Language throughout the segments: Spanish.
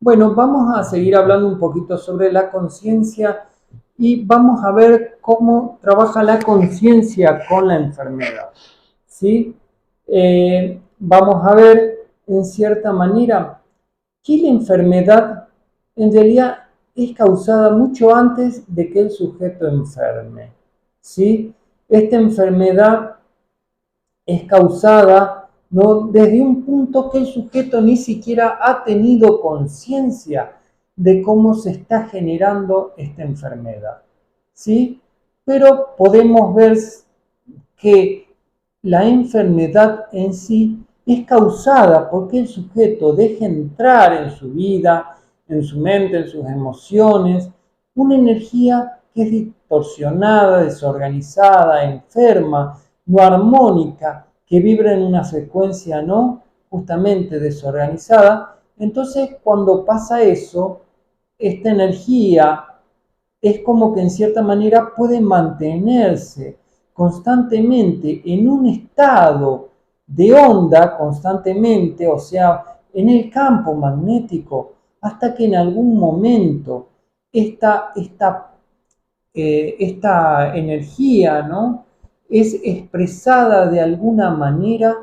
Bueno, vamos a seguir hablando un poquito sobre la conciencia y vamos a ver cómo trabaja la conciencia con la enfermedad. ¿Sí? Vamos a ver en cierta manera que la enfermedad en realidad es causada mucho antes de que el sujeto enferme. ¿Sí? Esta enfermedad es causada, ¿no?, desde un punto que el sujeto ni siquiera ha tenido conciencia de cómo se está generando esta enfermedad, ¿sí? Pero podemos ver que la enfermedad en sí es causada porque el sujeto deja entrar en su vida, en su mente, en sus emociones, una energía que es distorsionada, desorganizada, enferma, no armónica, que vibra en una frecuencia no justamente desorganizada. Entonces, cuando pasa eso, esta energía es como que en cierta manera puede mantenerse constantemente en un estado de onda constantemente, o sea, en el campo magnético, hasta que en algún momento esta energía, ¿no?, es expresada de alguna manera,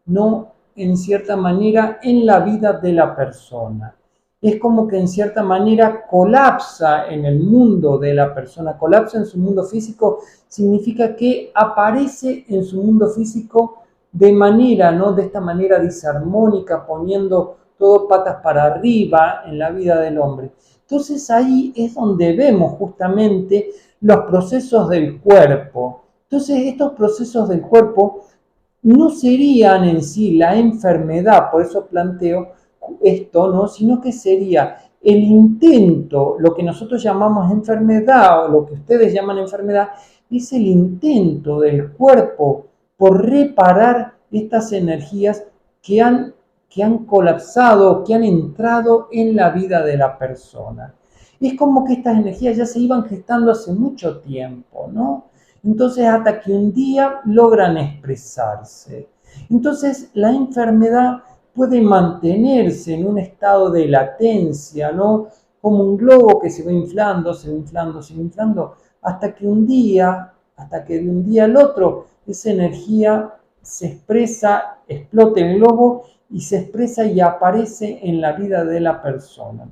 ¿no?, en cierta manera en la vida de la persona. Es como que en cierta manera colapsa en el mundo de la persona, colapsa en su mundo físico, significa que aparece en su mundo físico de manera, ¿no?, de esta manera disarmónica, poniendo todo patas para arriba en la vida del hombre. Entonces ahí es donde vemos justamente los procesos del cuerpo. Entonces estos procesos del cuerpo no serían en sí la enfermedad, por eso planteo esto, ¿no?, sino que sería el intento, lo que nosotros llamamos enfermedad o lo que ustedes llaman enfermedad, es el intento del cuerpo por reparar estas energías que han colapsado, que han entrado en la vida de la persona. Es como que estas energías ya se iban gestando hace mucho tiempo, ¿no? Entonces, hasta que un día logran expresarse. Entonces, la enfermedad puede mantenerse en un estado de latencia, ¿no? Como un globo que se va inflando, se va inflando, se va inflando, hasta que de un día al otro, esa energía se expresa, explota el globo y se expresa y aparece en la vida de la persona.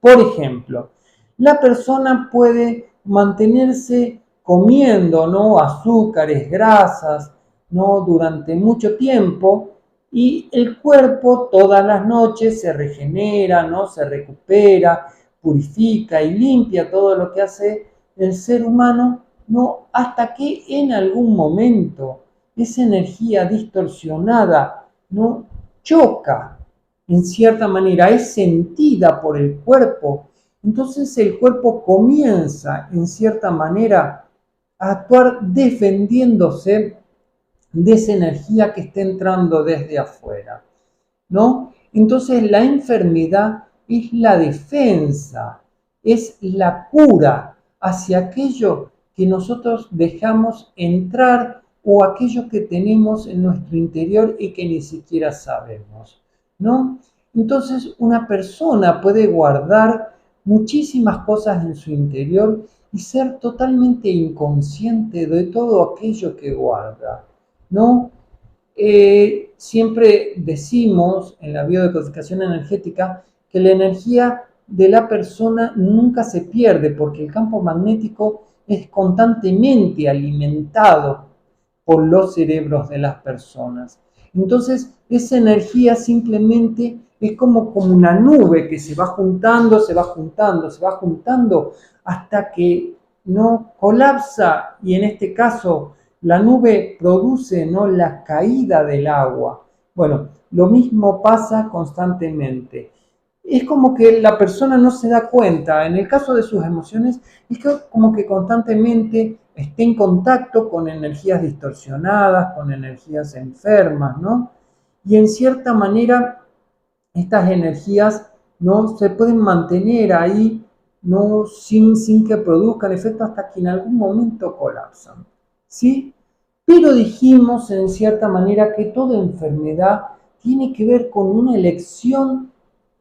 Por ejemplo, la persona puede mantenerse comiendo, ¿no?, azúcares, grasas, ¿no?, durante mucho tiempo, y el cuerpo todas las noches se regenera, ¿no?, se recupera, purifica y limpia todo lo que hace el ser humano, ¿no?, hasta que en algún momento esa energía distorsionada, ¿no?, choca en cierta manera, es sentida por el cuerpo. Entonces el cuerpo comienza en cierta manera a actuar defendiéndose de esa energía que está entrando desde afuera, ¿no? Entonces la enfermedad es la defensa, es la cura hacia aquello que nosotros dejamos entrar o aquello que tenemos en nuestro interior y que ni siquiera sabemos, ¿no? Entonces una persona puede guardar muchísimas cosas en su interior y ser totalmente inconsciente de todo aquello que guarda, ¿no? Siempre decimos en la biodecodificación energética que la energía de la persona nunca se pierde porque el campo magnético es constantemente alimentado por los cerebros de las personas. Entonces, esa energía simplemente es como una nube que se va juntando, se va juntando, se va juntando hasta que no colapsa y en este caso la nube produce, ¿no?, la caída del agua. Bueno, lo mismo pasa constantemente. Es como que la persona no se da cuenta. En el caso de sus emociones, es como que constantemente esté en contacto con energías distorsionadas, con energías enfermas, ¿no? Y en cierta manera, estas energías no se pueden mantener ahí, no sin que produzcan efecto hasta que en algún momento colapsan, ¿sí? Pero dijimos en cierta manera que toda enfermedad tiene que ver con una elección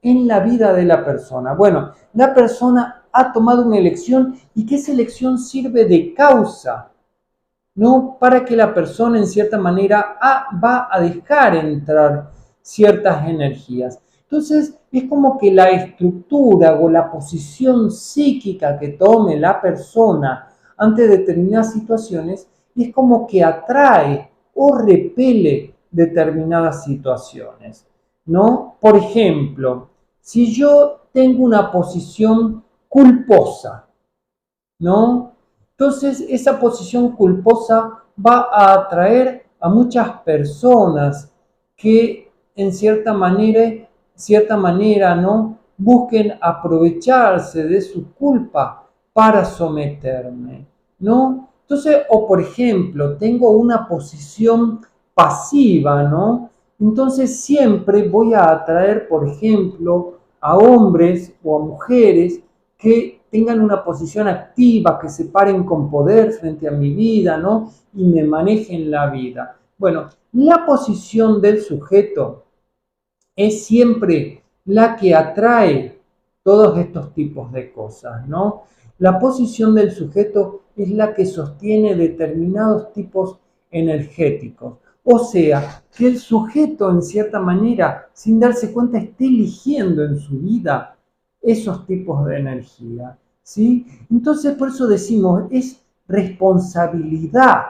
en la vida de la persona. Bueno, la persona ha tomado una elección y que esa elección sirve de causa, ¿no? Para que la persona en cierta manera va a dejar entrar ciertas energías. Entonces es como que la estructura o la posición psíquica que tome la persona ante determinadas situaciones es como que atrae o repele determinadas situaciones, ¿no? Por ejemplo, si yo tengo una posición culposa, ¿no? Entonces, esa posición culposa va a atraer a muchas personas que en cierta manera, ¿no? Busquen aprovecharse de su culpa para someterme, ¿no? Entonces, o por ejemplo, tengo una posición pasiva, ¿no? Entonces siempre voy a atraer, por ejemplo, a hombres o a mujeres que tengan una posición activa, que se paren con poder frente a mi vida, ¿no? Y me manejen la vida. Bueno, la posición del sujeto es siempre la que atrae todos estos tipos de cosas, ¿no? La posición del sujeto es la que sostiene determinados tipos energéticos. O sea, que el sujeto en cierta manera, sin darse cuenta, esté eligiendo en su vida esos tipos de energía, ¿sí? Entonces, por eso decimos, es responsabilidad.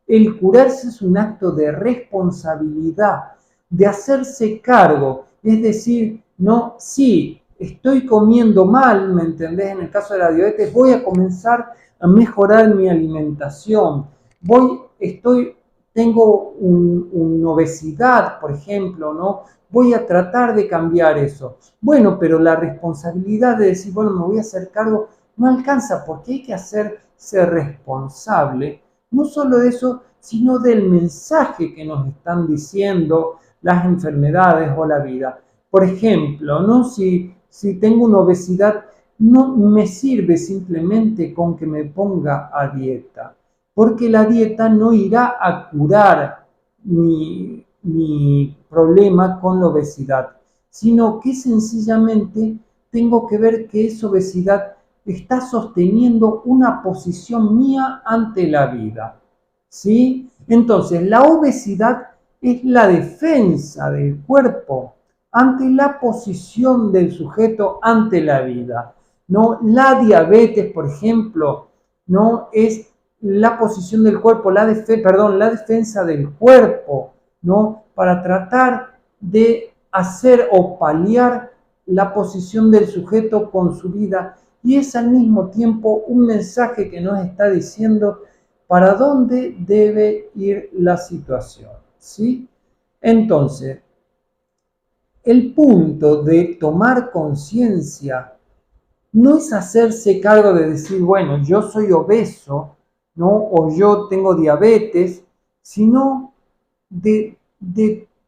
El curarse es un acto de responsabilidad, de hacerse cargo, es decir, no, sí, estoy comiendo mal, ¿me entendés? En el caso de la diabetes, voy a comenzar a mejorar mi alimentación, tengo una obesidad, por ejemplo, ¿no? Voy a tratar de cambiar eso. Bueno, pero la responsabilidad de decir, bueno, me voy a hacer cargo, no alcanza porque hay que hacerse responsable, no solo de eso, sino del mensaje que nos están diciendo las enfermedades o la vida. Por ejemplo, ¿no? Si tengo una obesidad, no me sirve simplemente con que me ponga a dieta, porque la dieta no irá a curar mi problema con la obesidad, sino que sencillamente tengo que ver que esa obesidad está sosteniendo una posición mía ante la vida, ¿sí? Entonces, la obesidad es la defensa del cuerpo ante la posición del sujeto ante la vida, ¿no? La diabetes, por ejemplo, no es la posición del cuerpo, la defensa del cuerpo, ¿no? Para tratar de hacer o paliar la posición del sujeto con su vida, y es al mismo tiempo un mensaje que nos está diciendo para dónde debe ir la situación, ¿sí? Entonces, el punto de tomar conciencia no es hacerse cargo de decir, bueno, yo soy obeso, ¿no? O yo tengo diabetes, sino de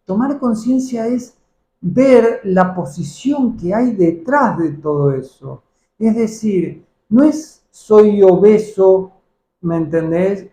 tomar conciencia es ver la posición que hay detrás de todo eso. Es decir, no es soy obeso, ¿me entendés?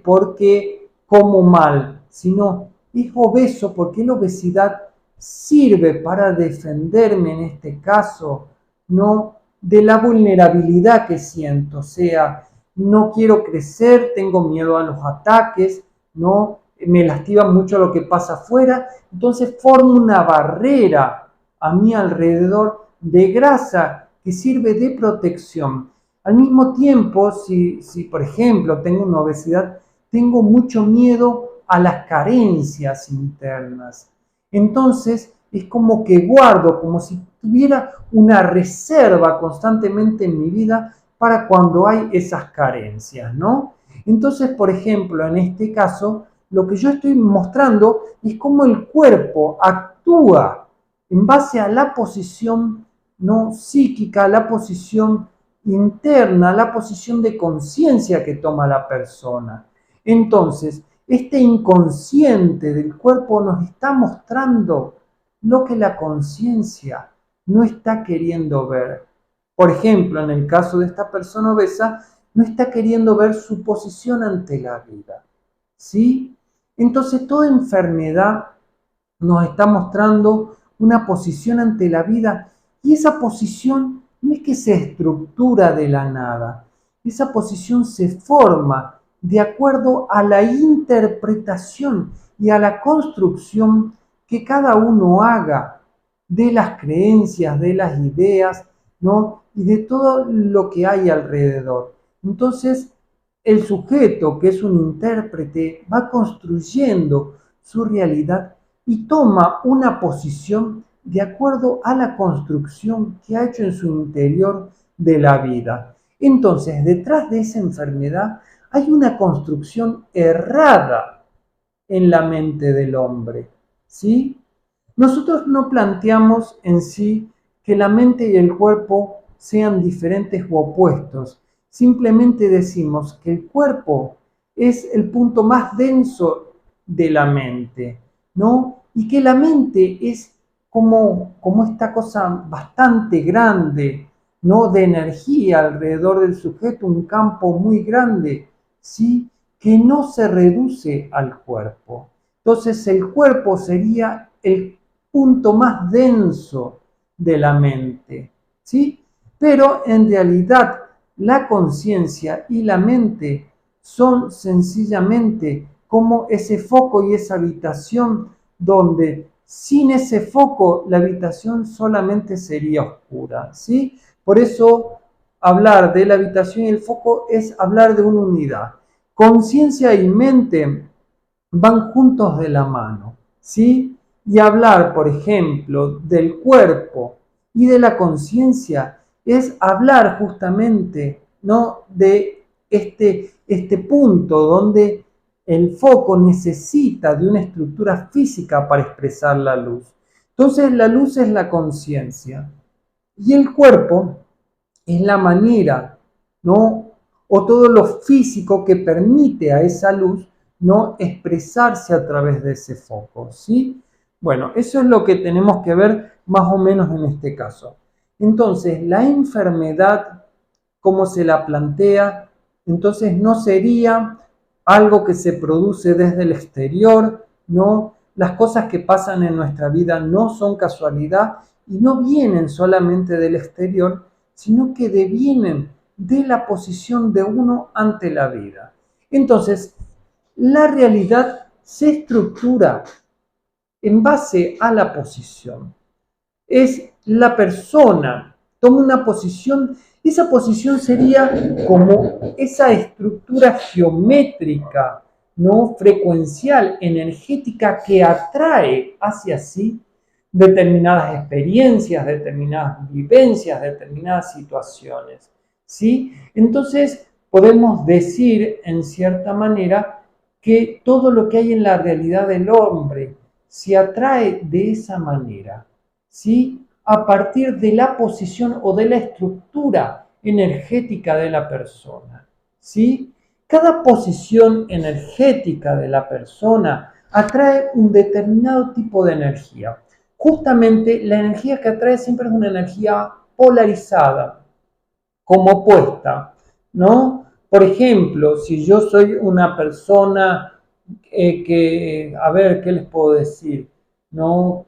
Porque como mal, sino es obeso porque la obesidad sirve para defenderme en este caso, ¿no? De la vulnerabilidad que siento, o sea, no quiero crecer, tengo miedo a los ataques, ¿no? Me lastima mucho lo que pasa afuera, entonces formo una barrera a mi alrededor de grasa que sirve de protección. Al mismo tiempo, si por ejemplo tengo una obesidad, tengo mucho miedo a las carencias internas. Entonces es como que guardo, como si tuviera una reserva constantemente en mi vida para cuando hay esas carencias, ¿no? Entonces, por ejemplo, en este caso, lo que yo estoy mostrando es cómo el cuerpo actúa en base a la posición no psíquica, la posición interna, la posición de conciencia que toma la persona. Entonces, este inconsciente del cuerpo nos está mostrando lo que la conciencia no está queriendo ver. Por ejemplo, en el caso de esta persona obesa, no está queriendo ver su posición ante la vida, ¿sí? Entonces, toda enfermedad nos está mostrando una posición ante la vida Y esa posición no es que se estructura de la nada, esa posición se forma de acuerdo a la interpretación y a la construcción que cada uno haga de las creencias, de las ideas, ¿no? Y de todo lo que hay alrededor. Entonces, el sujeto, que es un intérprete, va construyendo su realidad y toma una posición de acuerdo a la construcción que ha hecho en su interior de la vida. Entonces, detrás de esa enfermedad hay una construcción errada en la mente del hombre, ¿sí? Nosotros no planteamos en sí que la mente y el cuerpo sean diferentes u opuestos. Simplemente decimos que el cuerpo es el punto más denso de la mente, ¿no? Y que la mente es como esta cosa bastante grande, ¿no? De energía alrededor del sujeto, un campo muy grande, ¿sí? Que no se reduce al cuerpo. Entonces el cuerpo sería el punto más denso de la mente, ¿sí? Pero en realidad la conciencia y la mente son sencillamente como ese foco y esa habitación donde sin ese foco la habitación solamente sería oscura, ¿sí? Por eso hablar de la habitación y el foco es hablar de una unidad. Conciencia y mente van juntos de la mano, ¿sí? Y hablar, por ejemplo, del cuerpo y de la conciencia es hablar justamente, ¿no? De este punto donde el foco necesita de una estructura física para expresar la luz. Entonces la luz es la conciencia y el cuerpo es la manera, ¿no? O todo lo físico que permite a esa luz, ¿no? Expresarse a través de ese foco, ¿sí? Bueno, eso es lo que tenemos que ver más o menos en este caso. Entonces, la enfermedad, como se la plantea, entonces no sería algo que se produce desde el exterior, ¿no? Las cosas que pasan en nuestra vida no son casualidad y no vienen solamente del exterior, sino que devienen de la posición de uno ante la vida. Entonces, la realidad se estructura en base a la posición. Es la persona, toma una posición, esa posición sería como esa estructura geométrica, ¿no? Frecuencial, energética que atrae hacia sí determinadas experiencias, determinadas vivencias, determinadas situaciones, ¿sí? Entonces, podemos decir, en cierta manera, que todo lo que hay en la realidad del hombre se atrae de esa manera, ¿sí? A partir de la posición o de la estructura energética de la persona, ¿sí? Cada posición energética de la persona atrae un determinado tipo de energía. Justamente la energía que atrae siempre es una energía polarizada, como opuesta, ¿no? Por ejemplo, si yo soy una persona a ver, ¿qué les puedo decir? ¿No?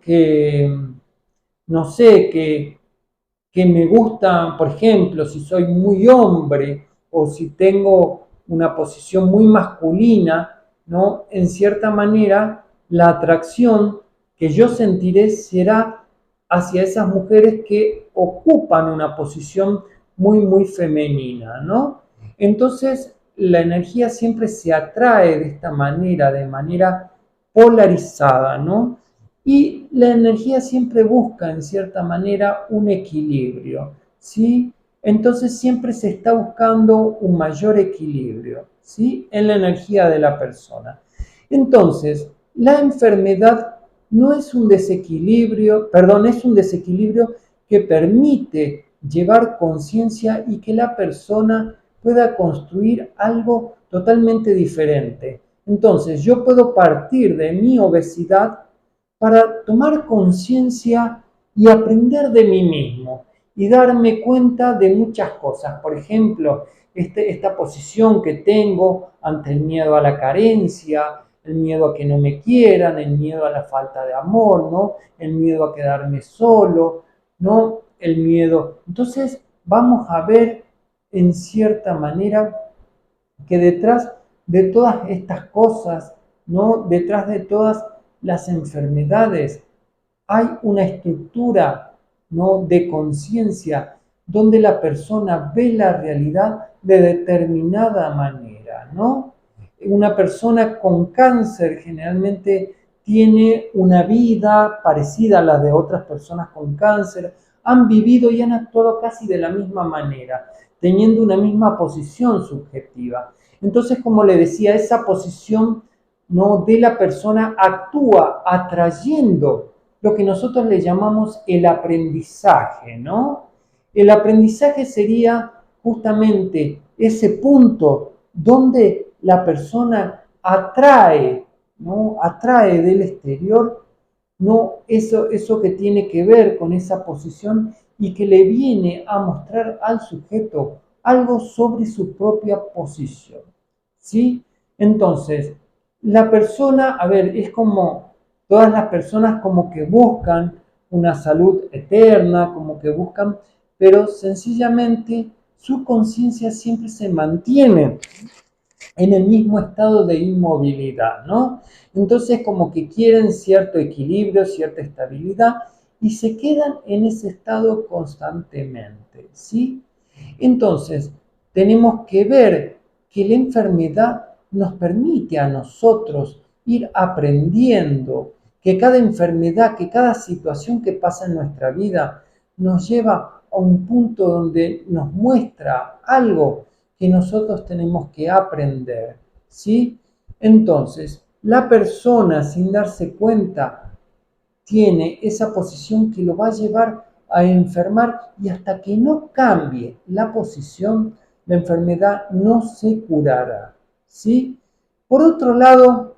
No sé, que me gusta, por ejemplo, si soy muy hombre o si tengo una posición muy masculina, ¿no? En cierta manera, la atracción que yo sentiré será hacia esas mujeres que ocupan una posición muy femenina, ¿no? Entonces, la energía siempre se atrae de manera polarizada, ¿no? Y la energía siempre busca, en cierta manera, un equilibrio, ¿sí? Entonces siempre se está buscando un mayor equilibrio, ¿sí? En la energía de la persona. Entonces, la enfermedad no es un desequilibrio, perdón, es un desequilibrio que permite llevar conciencia y que la persona pueda construir algo totalmente diferente. Entonces, yo puedo partir de mi obesidad para tomar conciencia y aprender de mí mismo y darme cuenta de muchas cosas. Por ejemplo, esta posición que tengo ante el miedo a la carencia, el miedo a que no me quieran, el miedo a la falta de amor, ¿no? El miedo a quedarme solo, ¿no? el miedo. Entonces vamos a ver en cierta manera que detrás de todas estas cosas, ¿no? Detrás de todas las enfermedades, hay una estructura, ¿no? De conciencia donde la persona ve la realidad de determinada manera, ¿no? Una persona con cáncer generalmente tiene una vida parecida a la de otras personas con cáncer, han vivido y han actuado casi de la misma manera, teniendo una misma posición subjetiva. Entonces, como le decía, esa posición, ¿no? De la persona actúa atrayendo lo que nosotros le llamamos el aprendizaje, ¿no? El aprendizaje sería justamente ese punto donde la persona atrae, ¿no? Atrae del exterior, ¿no? Eso que tiene que ver con esa posición y que le viene a mostrar al sujeto algo sobre su propia posición, ¿sí? Entonces, la persona, a ver, es como todas las personas como que buscan una salud eterna, como que buscan, pero sencillamente su conciencia siempre se mantiene en el mismo estado de inmovilidad, ¿no? Entonces como que quieren cierto equilibrio, cierta estabilidad y se quedan en ese estado constantemente, ¿sí? Entonces tenemos que ver que la enfermedad nos permite a nosotros ir aprendiendo, que cada enfermedad, que cada situación que pasa en nuestra vida nos lleva a un punto donde nos muestra algo que nosotros tenemos que aprender, ¿sí? Entonces, la persona sin darse cuenta tiene esa posición que lo va a llevar a enfermar y hasta que no cambie la posición, la enfermedad no se curará, ¿sí? Por otro lado,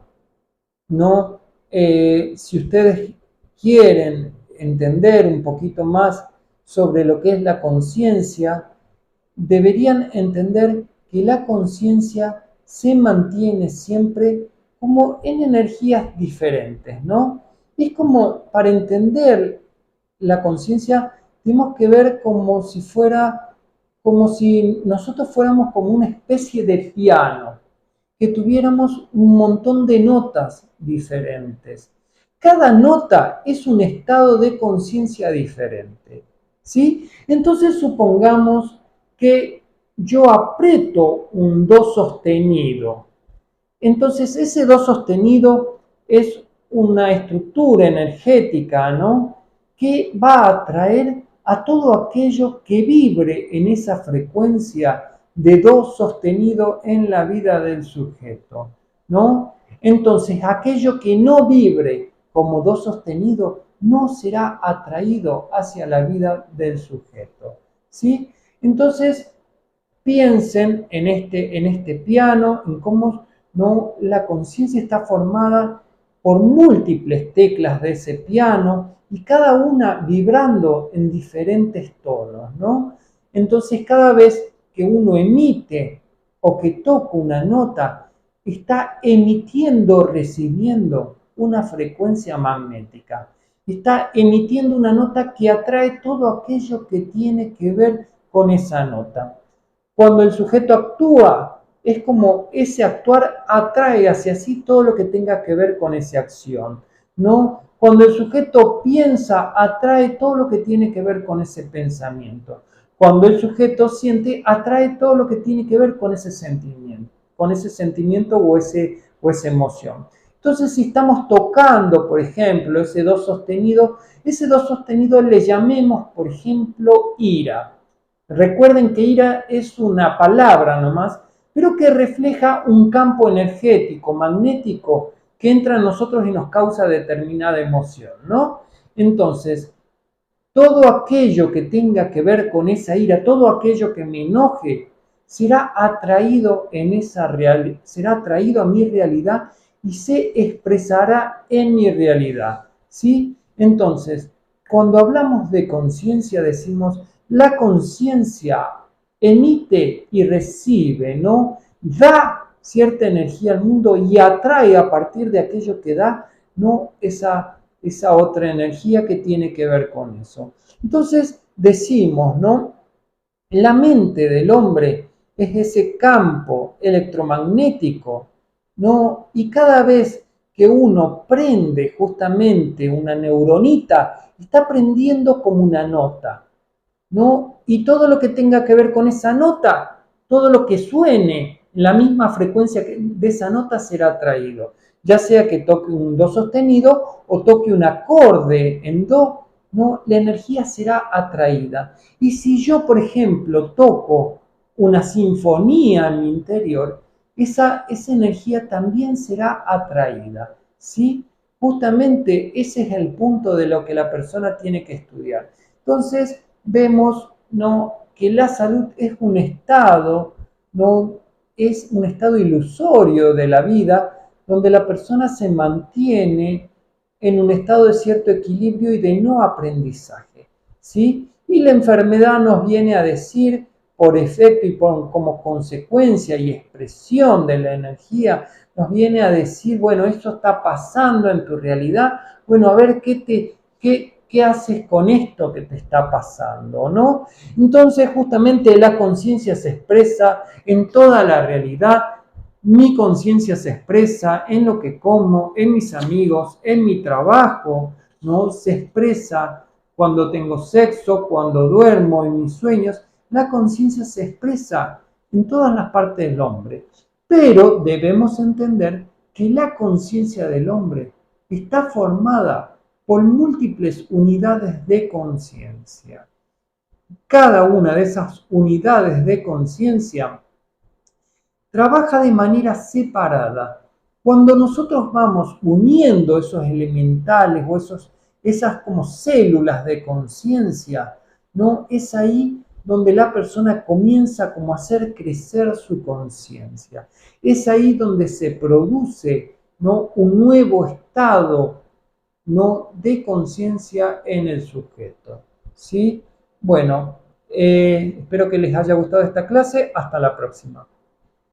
no, si ustedes quieren entender un poquito más sobre lo que es la conciencia, deberían entender que la conciencia se mantiene siempre como en energías diferentes, ¿no? Es como para entender la conciencia tenemos que ver como si fuera, como si nosotros fuéramos como una especie de piano, que tuviéramos un montón de notas diferentes. Cada nota es un estado de conciencia diferente, ¿sí? Entonces supongamos que yo aprieto un do sostenido. Entonces ese do sostenido es una estructura energética, ¿no? Que va a atraer a todo aquello que vibre en esa frecuencia de do sostenido en la vida del sujeto, ¿no? Entonces aquello que no vibre como do sostenido no será atraído hacia la vida del sujeto, ¿sí? Entonces, piensen en este piano, en cómo, ¿no? La conciencia está formada por múltiples teclas de ese piano y cada una vibrando en diferentes tonos, ¿no? Entonces, cada vez que uno emite o que toca una nota, está emitiendo, recibiendo una frecuencia magnética. Está emitiendo una nota que atrae todo aquello que tiene que ver con esa nota. Cuando el sujeto actúa, es como ese actuar atrae hacia sí todo lo que tenga que ver con esa acción, ¿no? Cuando el sujeto piensa, atrae todo lo que tiene que ver con ese pensamiento. Cuando el sujeto siente, atrae todo lo que tiene que ver con ese sentimiento o esa emoción. Entonces, si estamos tocando, por ejemplo, ese do sostenido le llamemos, por ejemplo, ira. Recuerden que ira es una palabra nomás, pero que refleja un campo energético, magnético, que entra en nosotros y nos causa determinada emoción, ¿no? Entonces, todo aquello que tenga que ver con esa ira, todo aquello que me enoje, será atraído será atraído a mi realidad y se expresará en mi realidad, ¿sí? Entonces, cuando hablamos de conciencia decimos la conciencia emite y recibe, ¿no? Da cierta energía al mundo y atrae a partir de aquello que da, ¿no? esa otra energía que tiene que ver con eso. Entonces decimos, ¿no? La mente del hombre es ese campo electromagnético, ¿no? Y cada vez que uno prende justamente una neuronita, está prendiendo como una nota, ¿no? Y todo lo que tenga que ver con esa nota, todo lo que suene en la misma frecuencia de esa nota será atraído, ya sea que toque un do sostenido o toque un acorde en do, ¿no? La energía será atraída. Y si yo, por ejemplo, toco una sinfonía en mi interior, esa energía también será atraída, ¿sí? Justamente ese es el punto de lo que la persona tiene que estudiar. Entonces, vemos, ¿no?, que la salud es un estado, ¿no?, es un estado ilusorio de la vida, donde la persona se mantiene en un estado de cierto equilibrio y de no aprendizaje, ¿sí? Y la enfermedad nos viene a decir, por efecto y como consecuencia y expresión de la energía, nos viene a decir, bueno, esto está pasando en tu realidad, bueno, a ver qué haces con esto que te está pasando, ¿no? Entonces, justamente la conciencia se expresa en toda la realidad. Mi conciencia se expresa en lo que como, en mis amigos, en mi trabajo, ¿no? Se expresa cuando tengo sexo, cuando duermo, en mis sueños. La conciencia se expresa en todas las partes del hombre. Pero debemos entender que la conciencia del hombre está formada por múltiples unidades de conciencia. Cada una de esas unidades de conciencia trabaja de manera separada. Cuando nosotros vamos uniendo esos elementales o esas como células de conciencia, ¿no? Es ahí donde la persona comienza como a hacer crecer su conciencia. Es ahí donde se produce, ¿no?, un nuevo estado, ¿no?, de conciencia en el sujeto, ¿sí? Bueno, espero que les haya gustado esta clase. Hasta la próxima.